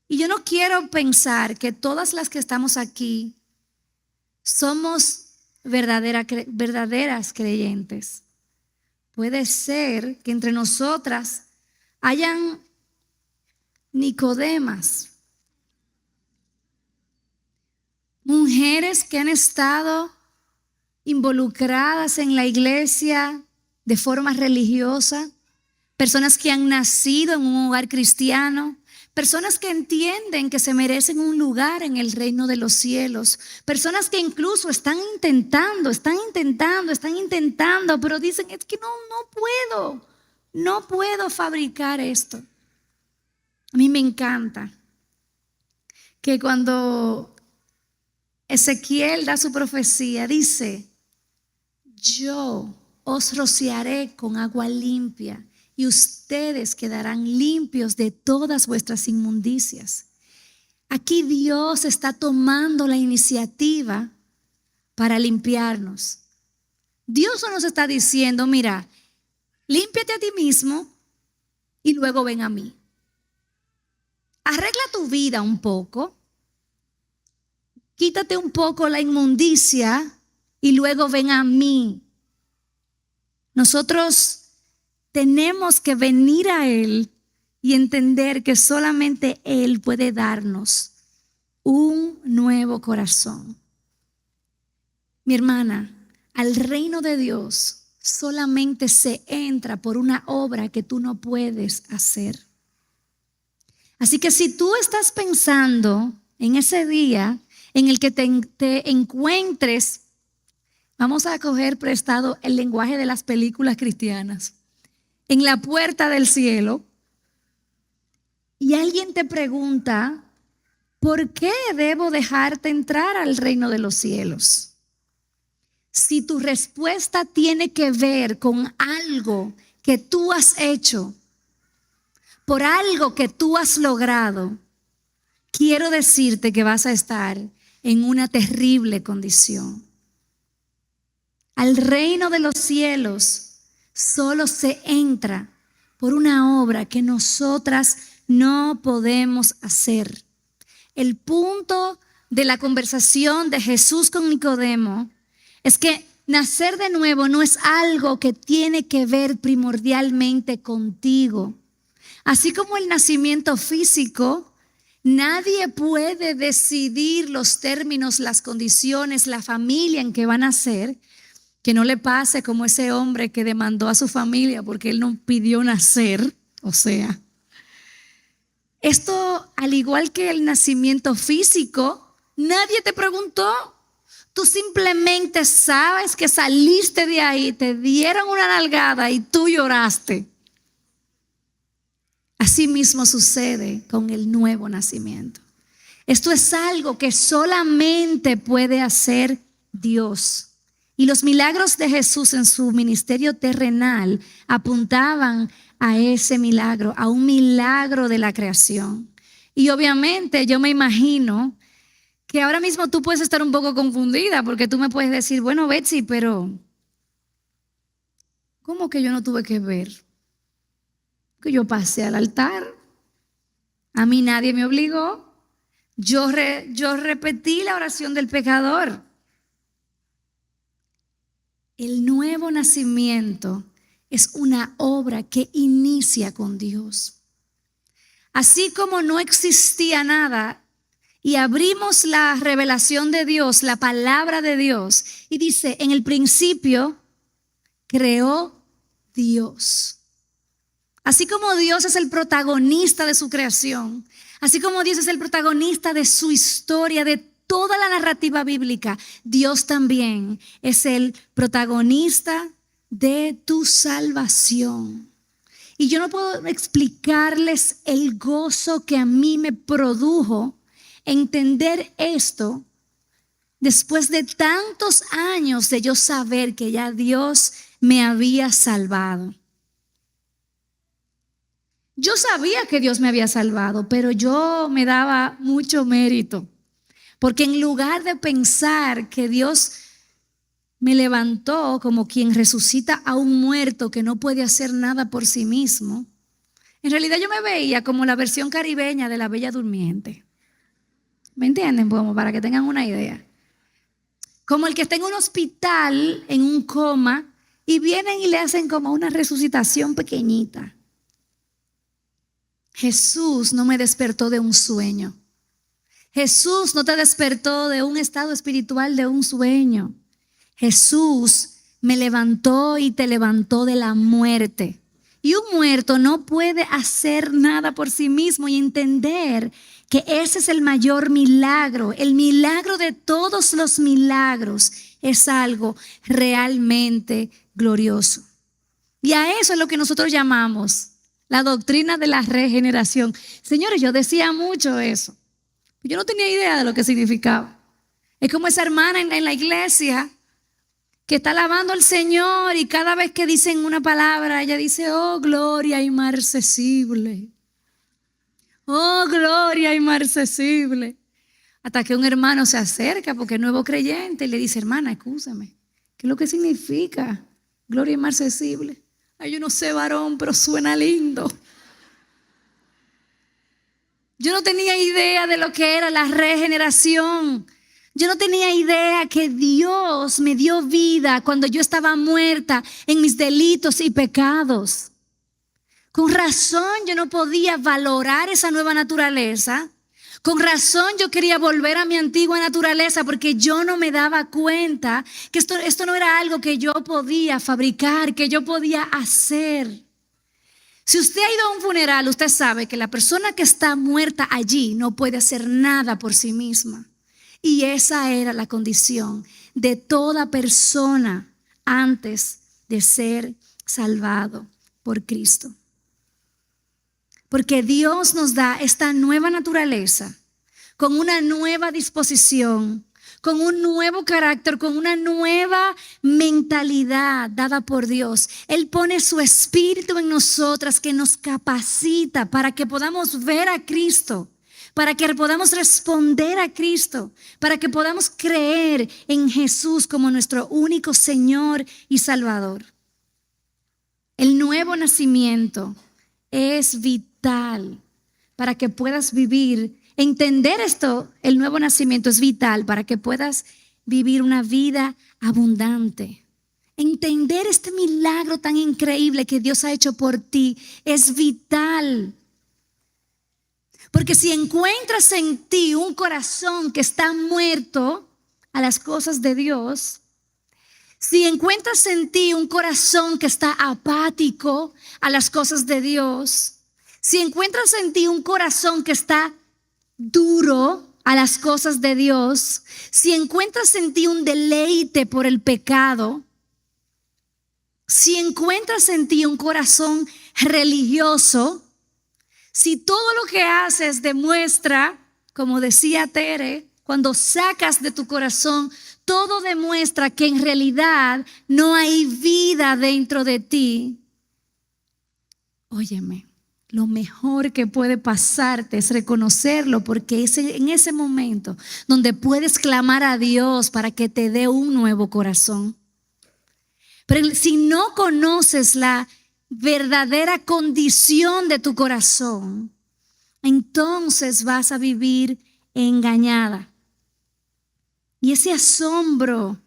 Y yo no quiero pensar que todas las que estamos aquí somos verdaderas creyentes. Puede ser que entre nosotras hayan Nicodemas, mujeres que han estado involucradas en la iglesia de forma religiosa, personas que han nacido en un hogar cristiano, personas que entienden que se merecen un lugar en el reino de los cielos, personas que incluso están intentando, pero dicen, es que no puedo fabricar esto. A mí me encanta que cuando Ezequiel da su profecía, dice, yo os rociaré con agua limpia y ustedes quedarán limpios de todas vuestras inmundicias. Aquí Dios está tomando la iniciativa para limpiarnos. Dios no nos está diciendo, mira, límpiate a ti mismo y luego ven a mí. Arregla tu vida un poco, quítate un poco la inmundicia y luego ven a mí. Nosotros tenemos que venir a Él y entender que solamente Él puede darnos un nuevo corazón. Mi hermana, al reino de Dios solamente se entra por una obra que tú no puedes hacer. Así que si tú estás pensando en ese día en el que te encuentres, vamos a coger prestado el lenguaje de las películas cristianas, en la puerta del cielo, y alguien te pregunta, ¿por qué debo dejarte entrar al reino de los cielos? Si tu respuesta tiene que ver con algo que tú has hecho, por algo que tú has logrado, quiero decirte que vas a estar en una terrible condición. Al reino de los cielos solo se entra por una obra que nosotras no podemos hacer. El punto de la conversación de Jesús con Nicodemo es que nacer de nuevo no es algo que tiene que ver primordialmente contigo. Así como el nacimiento físico, nadie puede decidir los términos, las condiciones, la familia en que va a nacer. Que no le pase como ese hombre que demandó a su familia porque él no pidió nacer. O sea, esto, al igual que el nacimiento físico, nadie te preguntó. Tú simplemente sabes que saliste de ahí, te dieron una nalgada y tú lloraste. Así mismo sucede con el nuevo nacimiento. Esto es algo que solamente puede hacer Dios. Y los milagros de Jesús en su ministerio terrenal apuntaban a ese milagro, a un milagro de la creación. Y obviamente yo me imagino que ahora mismo tú puedes estar un poco confundida porque tú me puedes decir, bueno, Betsy, pero ¿cómo que yo no tuve que ver? Que yo pasé al altar, a mí nadie me obligó, yo repetí la oración del pecador. El nuevo nacimiento es una obra que inicia con Dios. Así como no existía nada y abrimos la revelación de Dios, la palabra de Dios, y dice, en el principio creó Dios. Así como Dios es el protagonista de su creación, así como Dios es el protagonista de su historia, de toda la narrativa bíblica, Dios también es el protagonista de tu salvación. Y yo no puedo explicarles el gozo que a mí me produjo entender esto después de tantos años de yo saber que ya Dios me había salvado. Yo sabía que Dios me había salvado, pero yo me daba mucho mérito, porque en lugar de pensar que Dios me levantó como quien resucita a un muerto que no puede hacer nada por sí mismo, en realidad yo me veía como la versión caribeña de la Bella Durmiente. ¿Me entienden? Como para que tengan una idea. Como el que está en un hospital, en un coma, y vienen y le hacen como una resucitación pequeñita. Jesús no me despertó de un sueño. Jesús no te despertó de un estado espiritual, de un sueño. Jesús me levantó y te levantó de la muerte. Y un muerto no puede hacer nada por sí mismo, y entender que ese es el mayor milagro. El milagro de todos los milagros es algo realmente glorioso. Y a eso es lo que nosotros llamamos la doctrina de la regeneración. Señores, yo decía mucho eso. Yo no tenía idea de lo que significaba. Es como esa hermana en la iglesia que está alabando al Señor, y cada vez que dicen una palabra, ella dice, oh, gloria inmarcesible. Oh, gloria inmarcesible. Hasta que un hermano se acerca, porque es nuevo creyente, y le dice, hermana, escúchame, ¿qué es lo que significa gloria inmarcesible? Ay, yo no sé, varón, pero suena lindo. Yo no tenía idea de lo que era la regeneración. Yo no tenía idea que Dios me dio vida cuando yo estaba muerta en mis delitos y pecados. Con razón yo no podía valorar esa nueva naturaleza. Con razón yo quería volver a mi antigua naturaleza, porque yo no me daba cuenta que esto no era algo que yo podía fabricar, que yo podía hacer. Si usted ha ido a un funeral, usted sabe que la persona que está muerta allí no puede hacer nada por sí misma. Y esa era la condición de toda persona antes de ser salvado por Cristo. Porque Dios nos da esta nueva naturaleza con una nueva disposición, con un nuevo carácter, con una nueva mentalidad dada por Dios. Él pone su espíritu en nosotras, que nos capacita para que podamos ver a Cristo, para que podamos responder a Cristo, para que podamos creer en Jesús como nuestro único Señor y Salvador. El nuevo nacimiento es vital para que puedas vivir. Entender esto, el nuevo nacimiento es vital para que puedas vivir una vida abundante. Entender este milagro tan increíble que Dios ha hecho por ti es vital. Porque si encuentras en ti un corazón que está muerto a las cosas de Dios, si encuentras en ti un corazón que está apático a las cosas de Dios, si encuentras en ti un corazón que está duro a las cosas de Dios, si encuentras en ti un deleite por el pecado, si encuentras en ti un corazón religioso, si todo lo que haces demuestra, como decía Tere, cuando sacas de tu corazón, todo demuestra que en realidad no hay vida dentro de ti. Óyeme, lo mejor que puede pasarte es reconocerlo, porque es en ese momento donde puedes clamar a Dios para que te dé un nuevo corazón. Pero si no conoces la verdadera condición de tu corazón, entonces vas a vivir engañada. Y ese asombro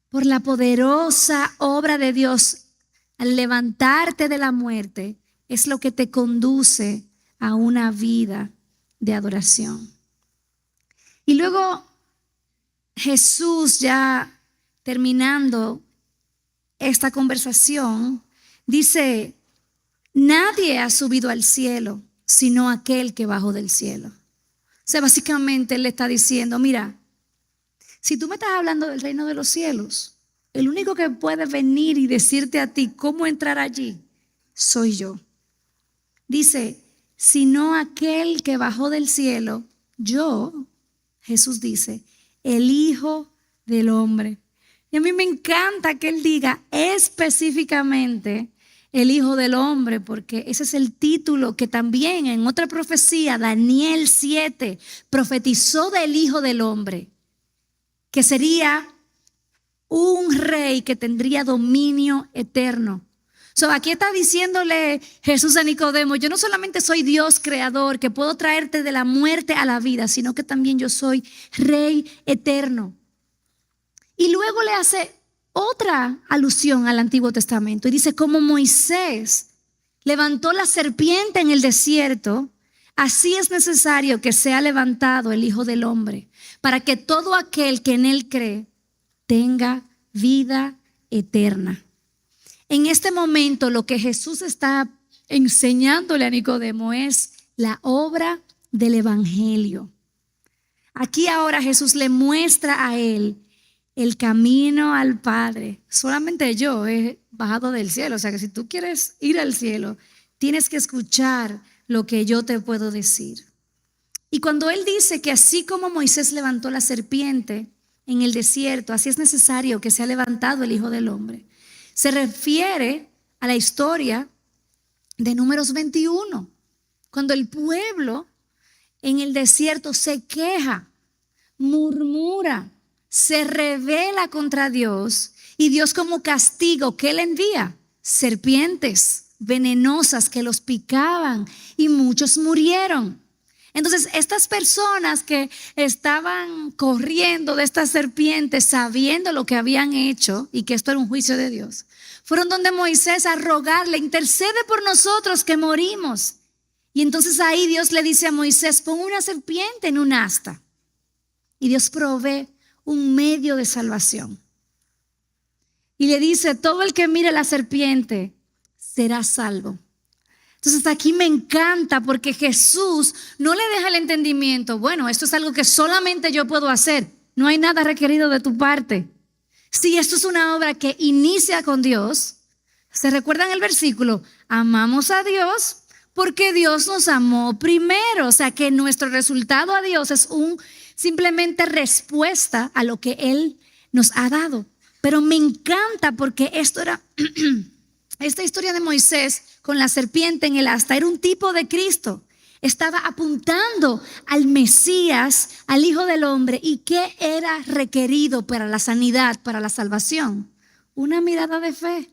por la poderosa obra de Dios al levantarte de la muerte es lo que te conduce a una vida de adoración. Y luego Jesús, ya terminando esta conversación, dice: nadie ha subido al cielo sino aquel que bajó del cielo. O sea, básicamente él le está diciendo: mira, si tú me estás hablando del reino de los cielos, el único que puede venir y decirte a ti cómo entrar allí soy yo. Dice: sino aquel que bajó del cielo, yo, Jesús dice, el Hijo del Hombre. Y a mí me encanta que él diga específicamente el Hijo del Hombre, porque ese es el título que también en otra profecía, Daniel 7, profetizó del Hijo del Hombre, que sería un rey que tendría dominio eterno. Aquí está diciéndole Jesús a Nicodemo: yo no solamente soy Dios creador, que puedo traerte de la muerte a la vida, sino que también yo soy Rey eterno. Y luego le hace otra alusión al Antiguo Testamento y dice: como Moisés levantó la serpiente en el desierto, así es necesario que sea levantado el Hijo del Hombre, para que todo aquel que en él cree tenga vida eterna. En este momento lo que Jesús está enseñándole a Nicodemo es la obra del evangelio. Aquí ahora Jesús le muestra a él el camino al Padre. Solamente yo he bajado del cielo. O sea que si tú quieres ir al cielo, tienes que escuchar lo que yo te puedo decir. Y cuando él dice que así como Moisés levantó la serpiente en el desierto, así es necesario que sea levantado el Hijo del Hombre, se refiere a la historia de Números 21, cuando el pueblo en el desierto se queja, murmura, se rebela contra Dios, y Dios, como castigo, ¿qué le envía? Serpientes venenosas que los picaban y muchos murieron. Entonces, estas personas que estaban corriendo de estas serpientes, sabiendo lo que habían hecho y que esto era un juicio de Dios, fueron donde Moisés a rogarle: intercede por nosotros que morimos. Y entonces ahí Dios le dice a Moisés: pon una serpiente en un asta. Y Dios provee un medio de salvación. Y le dice: todo el que mire la serpiente será salvo. Entonces aquí me encanta, porque Jesús no le deja el entendimiento: bueno, esto es algo que solamente yo puedo hacer, no hay nada requerido de tu parte. Sí, esto es una obra que inicia con Dios. ¿Se recuerdan el versículo? Amamos a Dios porque Dios nos amó primero. O sea que nuestro resultado a Dios es simplemente respuesta a lo que Él nos ha dado. Pero me encanta porque esta historia de Moisés con la serpiente en el asta era un tipo de Cristo. Estaba apuntando al Mesías, al Hijo del Hombre. ¿Y qué era requerido para la sanidad, para la salvación? Una mirada de fe.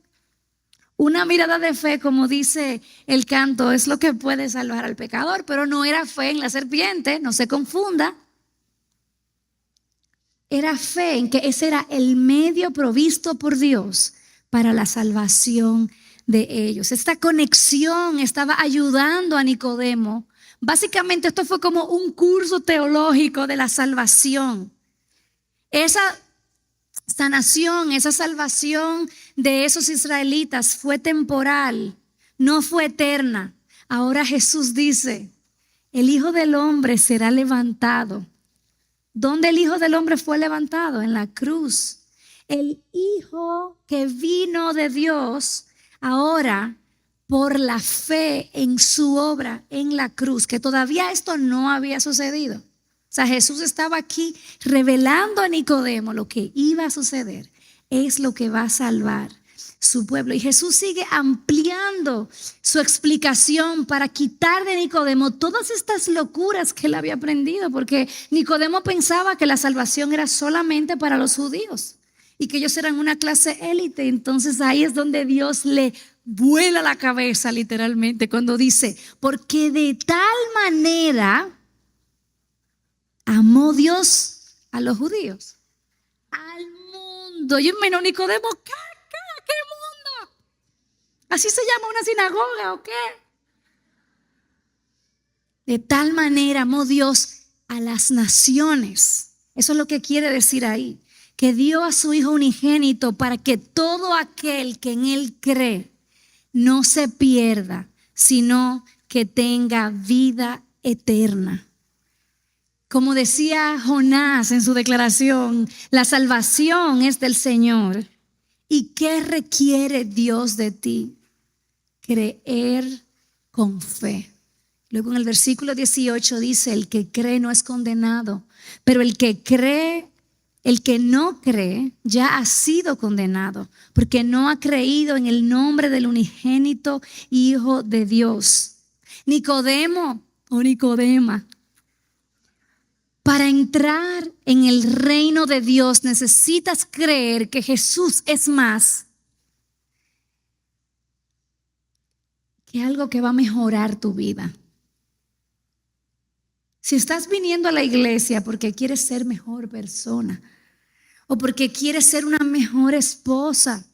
Una mirada de fe, como dice el canto, es lo que puede salvar al pecador. Pero no era fe en la serpiente, no se confunda. Era fe en que ese era el medio provisto por Dios para la salvación de ellos. Esta conexión estaba ayudando a Nicodemo. Básicamente esto fue como un curso teológico de la salvación. Esa sanación, esa salvación de esos israelitas fue temporal, no fue eterna. Ahora Jesús dice: el Hijo del Hombre será levantado. ¿Dónde el Hijo del Hombre fue levantado? En la cruz. El Hijo que vino de Dios ahora, por la fe en su obra en la cruz, que todavía esto no había sucedido. O sea, Jesús estaba aquí revelando a Nicodemo lo que iba a suceder. Es lo que va a salvar su pueblo. Y Jesús sigue ampliando su explicación para quitar de Nicodemo todas estas locuras que él había aprendido, porque Nicodemo pensaba que la salvación era solamente para los judíos y que ellos eran una clase élite. Entonces ahí es donde Dios le vuela la cabeza literalmente cuando dice: porque de tal manera amó Dios a los judíos, al mundo. Yo me imagino Nicodemo: ¿qué mundo? ¿Así se llama una sinagoga o qué? De tal manera amó Dios a las naciones. Eso es lo que quiere decir ahí. Que dio a su Hijo unigénito para que todo aquel que en Él cree no se pierda, sino que tenga vida eterna. Como decía Jonás en su declaración, la salvación es del Señor. ¿Y qué requiere Dios de ti? Creer con fe. Luego en el versículo 18 dice, el que cree no es condenado, pero el que no cree ya ha sido condenado, porque no ha creído en el nombre del unigénito Hijo de Dios. Nicodemo o Nicodema, para entrar en el reino de Dios necesitas creer que Jesús es más que algo que va a mejorar tu vida. Si estás viniendo a la iglesia porque quieres ser mejor persona o porque quieres ser una mejor esposa,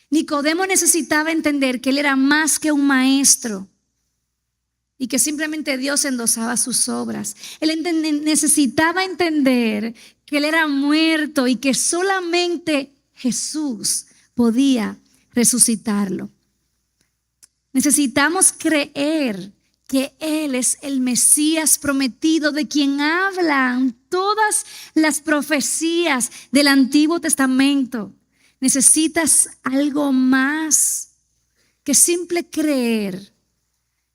Nicodemo necesitaba entender que él era más que un maestro y que simplemente Dios endosaba sus obras. Él necesitaba entender que él era muerto y que solamente Jesús podía resucitarlo. Necesitamos creer que Él es el Mesías prometido de quien hablan todas las profecías del Antiguo Testamento. Necesitas algo más que simple creer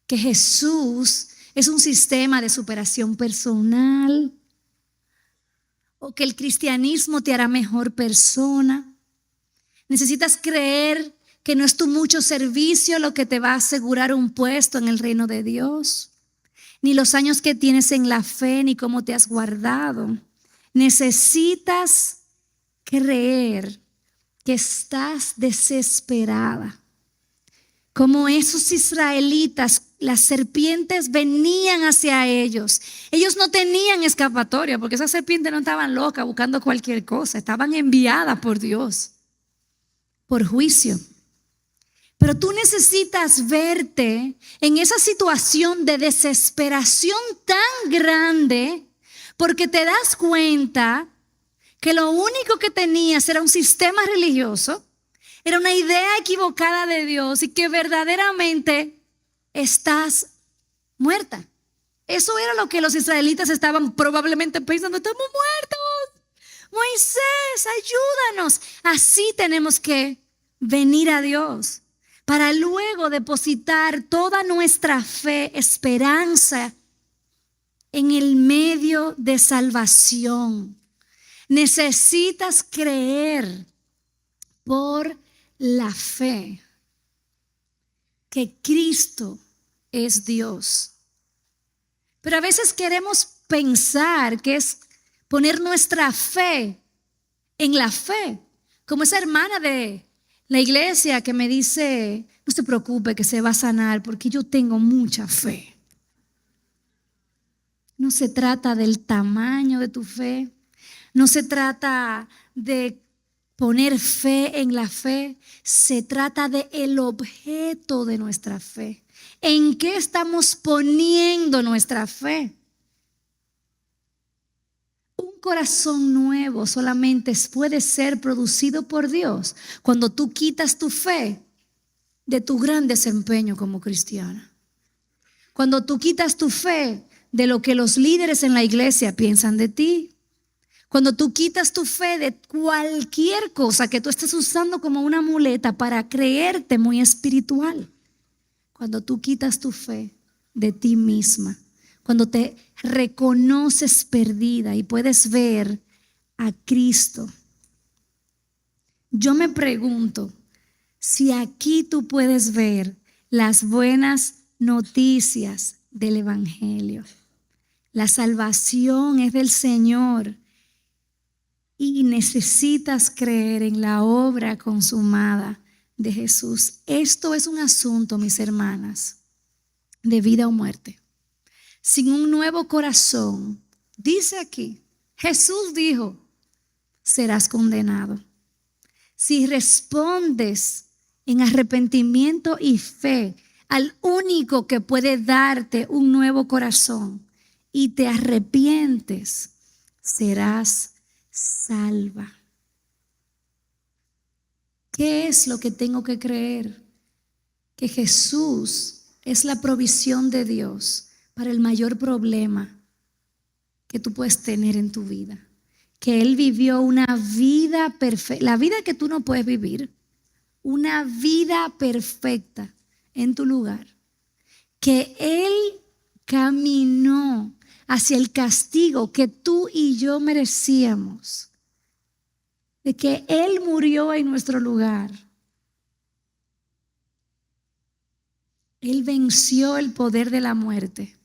que Jesús es un sistema de superación personal o que el cristianismo te hará mejor persona. Necesitas creer que no es tu mucho servicio lo que te va a asegurar un puesto en el reino de Dios, ni los años que tienes en la fe, ni cómo te has guardado. Necesitas creer que estás desesperada. Como esos israelitas, las serpientes venían hacia ellos. Ellos no tenían escapatoria porque esas serpientes no estaban locas buscando cualquier cosa. Estaban enviadas por Dios, por juicio. Pero tú necesitas verte en esa situación de desesperación tan grande porque te das cuenta que lo único que tenías era un sistema religioso, era una idea equivocada de Dios y que verdaderamente estás muerta. Eso era lo que los israelitas estaban probablemente pensando: estamos muertos. Moisés, ayúdanos. Así tenemos que venir a Dios para luego depositar toda nuestra fe, esperanza en el medio de salvación. Necesitas creer por la fe que Cristo es Dios. Pero a veces queremos pensar que es poner nuestra fe en la fe. Como esa hermana de la iglesia que me dice: no se preocupe que se va a sanar porque yo tengo mucha fe. No se trata del tamaño de tu fe. No se trata de poner fe en la fe. Se trata de el objeto de nuestra fe. ¿En qué estamos poniendo nuestra fe? Un corazón nuevo solamente puede ser producido por Dios cuando tú quitas tu fe de tu gran desempeño como cristiana. Cuando tú quitas tu fe de lo que los líderes en la iglesia piensan de ti. Cuando tú quitas tu fe de cualquier cosa que tú estés usando como una muleta para creerte muy espiritual. Cuando tú quitas tu fe de ti misma. Cuando te reconoces perdida y puedes ver a Cristo. Yo me pregunto si aquí tú puedes ver las buenas noticias del Evangelio. La salvación es del Señor y necesitas creer en la obra consumada de Jesús. Esto es un asunto, mis hermanas, de vida o muerte. Sin un nuevo corazón, dice aquí, Jesús dijo: serás condenado. Si respondes en arrepentimiento y fe al único que puede darte un nuevo corazón y te arrepientes, serás salva. ¿Qué es lo que tengo que creer? Que Jesús es la provisión de Dios para el mayor problema que tú puedes tener en tu vida. Que Él vivió una vida perfecta, la vida que tú no puedes vivir, una vida perfecta en tu lugar. Que Él caminó hacia el castigo que tú y yo merecíamos. De que Él murió en nuestro lugar. Él venció el poder de la muerte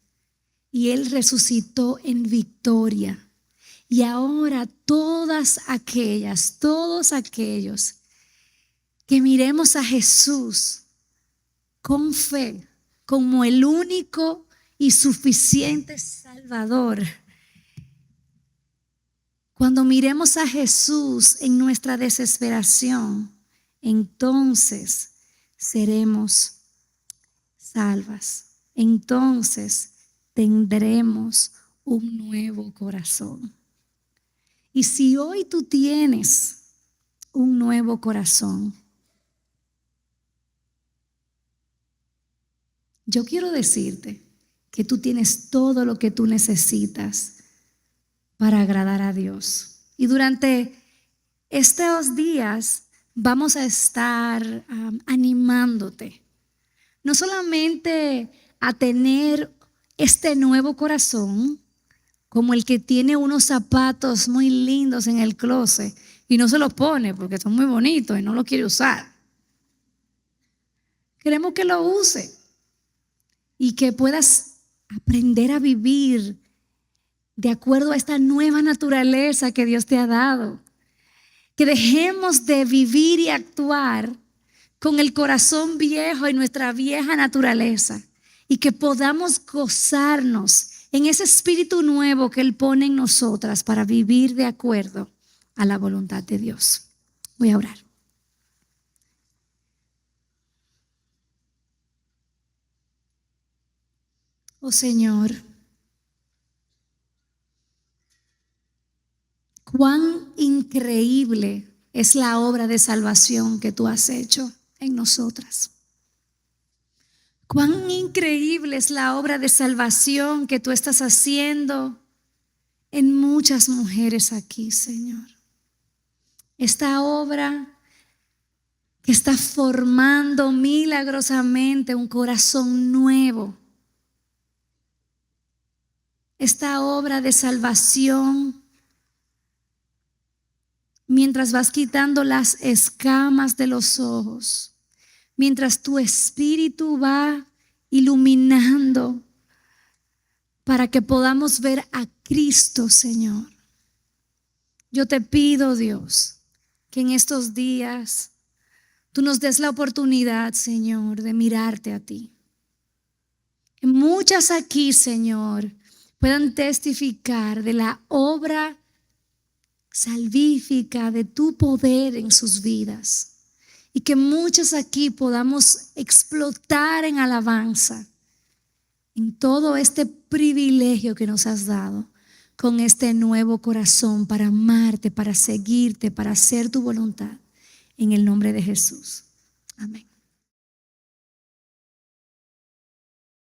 y Él resucitó en victoria. Y ahora todos aquellos que miremos a Jesús con fe como el único y suficiente Salvador. Cuando miremos a Jesús en nuestra desesperación, entonces seremos salvas. Entonces tendremos un nuevo corazón. Y si hoy tú tienes un nuevo corazón, yo quiero decirte que tú tienes todo lo que tú necesitas para agradar a Dios. Y durante estos días vamos a estar animándote, no solamente a tener este nuevo corazón, como el que tiene unos zapatos muy lindos en el closet y no se los pone porque son muy bonitos y no los quiere usar. Queremos que lo use y que puedas aprender a vivir de acuerdo a esta nueva naturaleza que Dios te ha dado. Que dejemos de vivir y actuar con el corazón viejo y nuestra vieja naturaleza y que podamos gozarnos en ese espíritu nuevo que Él pone en nosotras para vivir de acuerdo a la voluntad de Dios. Voy a orar. Oh Señor, cuán increíble es la obra de salvación que tú has hecho en nosotras. Cuán increíble es la obra de salvación que tú estás haciendo en muchas mujeres aquí, Señor. Esta obra que está formando milagrosamente un corazón nuevo. Esta obra de salvación, mientras vas quitando las escamas de los ojos, mientras tu espíritu va iluminando para que podamos ver a Cristo, Señor. Yo te pido, Dios, que en estos días tú nos des la oportunidad, Señor, de mirarte a ti. Que muchas aquí, Señor, puedan testificar de la obra salvífica de tu poder en sus vidas. Y que muchos aquí podamos explotar en alabanza en todo este privilegio que nos has dado con este nuevo corazón para amarte, para seguirte, para hacer tu voluntad. En el nombre de Jesús. Amén.